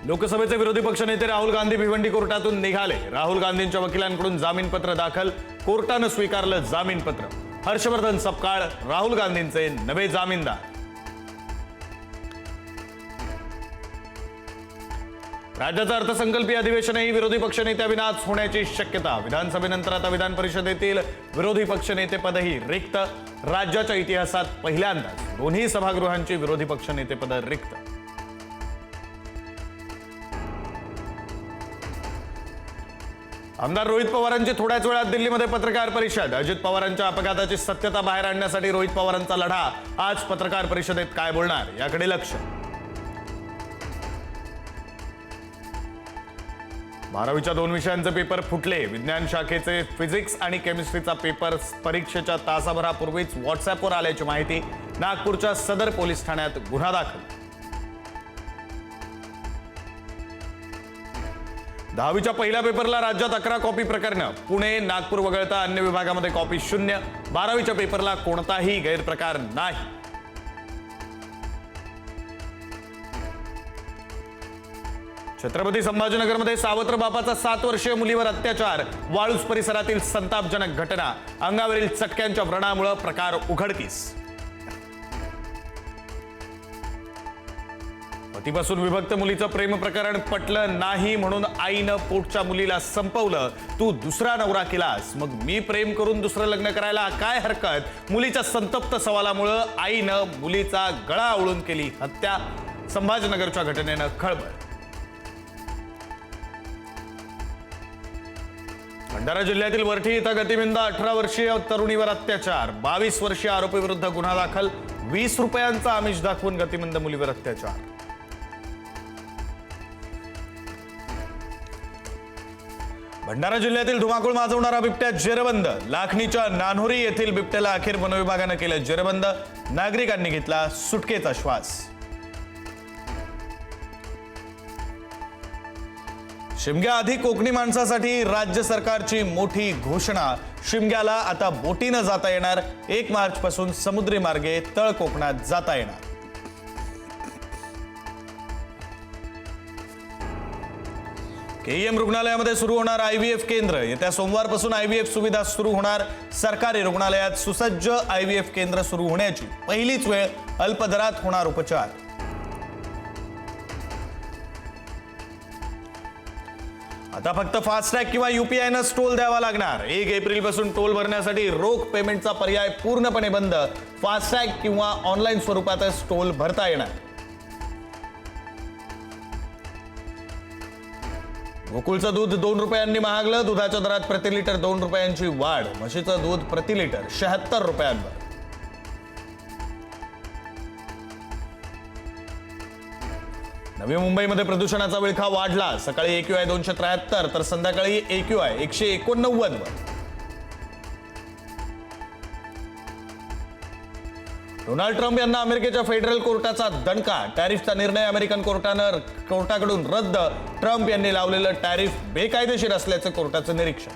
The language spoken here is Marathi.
लोकसभेचे विरोधी पक्षनेते राहुल गांधी भिवंडी कोर्टातून निघाले। राहुल गांधींच्या वकिलांकडून जामीनपत्र दाखल, कोर्टानं स्वीकारलं जामीनपत्र। हर्षवर्धन सपकाळ राहुल गांधींचे नवे जामीनदार। राज्याचं अर्थसंकल्पीय अधिवेशनही विरोधी पक्षनेत्याविनाच होण्याची शक्यता। विधानसभेनंतर आता विधान परिषदेतील विरोधी पक्षनेतेपदही रिक्त। राज्याच्या इतिहासात पहिल्यांदाच दोन्ही सभागृहांची विरोधी पक्षनेतेपद रिक्त। आमदार रोहित पवारांची थोड्याच वेळात दिल्लीमध्ये पत्रकार परिषद। अजित पवारांच्या अपघाताची सत्यता बाहेर आणण्यासाठी रोहित पवारांचा लढा। आज पत्रकार परिषदेत काय बोलणार याकडे लक्ष। 12वीच्या 2 विषयांचे पेपर फुटले। विज्ञान शाखेचे फिजिक्स आणि केमिस्ट्रीचा पेपर परीक्षेच्या तासाभरापूर्वीच व्हॉट्सअॅपवर आल्याची माहिती। नागपूरच्या सदर पोलीस ठाण्यात गुन्हा दाखल। 10वीच्या पहिल्या पेपरला राज्यात 11 कॉपी प्रकरणं। पुणे, नागपूर वगळता अन्य विभागामध्ये कॉपी शून्य। 12वीच्या पेपरला कोणताही गैरप्रकार नाही। छत्रपती संभाजीनगरमध्ये सावत्र बापाचा 7 वर्षीय मुलीवर अत्याचार। वाळूज परिसरातील संतापजनक घटना। अंगावरील चटक्यांच्या व्रणामुळे प्रकार उघडकीस। पतीपासून विभक्त मुलीचं प्रेम प्रकरण पटलं नाही म्हणून आईनं पोटच्या मुलीला संपवलं। तू दुसरा नवरा केलास, मग मी प्रेम करून दुसरं लग्न करायला काय हरकत। मुलीच्या संतप्त सवालामुळे आईनं मुलीचा गळा आवळून केली हत्या। संभाजीनगरच्या घटनेनं खळबळ। भंडारा जिल्ह्यातील वरठी इथं गतिमिंद 18 वर्षीय तरुणीवर अत्याचार। 22 वर्षीय आरोपीविरुद्ध गुन्हा दाखल। 20 रुपयांचा आमिष दाखवून गतिमिंद मुलीवर अत्याचार। भंडारा जिल्ह्यातील धुमाकूळ माजवणारा बिबट्या जेरबंद। लाखनीच्या नान्होरी येथील बिबट्याला अखेर वनविभागानं केलं जेरबंद। नागरिकांनी घेतला सुटकेचा श्वास। शिमग्याआधी कोकणी माणसासाठी राज्य सरकारची मोठी घोषणा। शिमग्याला आता बोटीनं जाता येणार। 1 मार्च पासून समुद्री मार्गे तळ कोकणात जाता येणार। केईएम रुग्णालयामध्ये सुरू होणार आयव्हीएफ केंद्र। येत्या सोमवारपासून आयव्हीएफ सुविधा सुरू होणार। सरकारी रुग्णालयात सुसज्ज आयव्हीएफ केंद्र सुरू होण्याची पहिलीच वेळ। अल्प दरात होणार उपचार। आता फक्त फास्टॅग किंवा यूपीआयनंच टोल द्यावा लागणार। 1 एप्रिल पासून टोल भरण्यासाठी रोख पेमेंटचा पर्याय पूर्णपणे बंद। फास्टॅग किंवा ऑनलाईन स्वरूपातच टोल भरता येणार। गोकुळचं दूध 2 रुपयांनी महागलं। दुधाच्या दरात प्रति लिटर 2 रुपयांची वाढ। म्हशीचं दूध प्रति लिटर 76 रुपयांवर। नवी मुंबईमध्ये प्रदूषणाचा विळखा वाढला। सकाळी AQI 273 तर संध्याकाळी AQI 189 वर। डोनाल्ड ट्रम्प यांना अमेरिकेच्या फेडरल कोर्टाचा दणका। टॅरिफचा निर्णय अमेरिकन कोर्टाकडून रद्द। ट्रम्प यांनी लावलेलं टॅरिफ बेकायदेशीर असल्याचं कोर्टाचं निरीक्षण।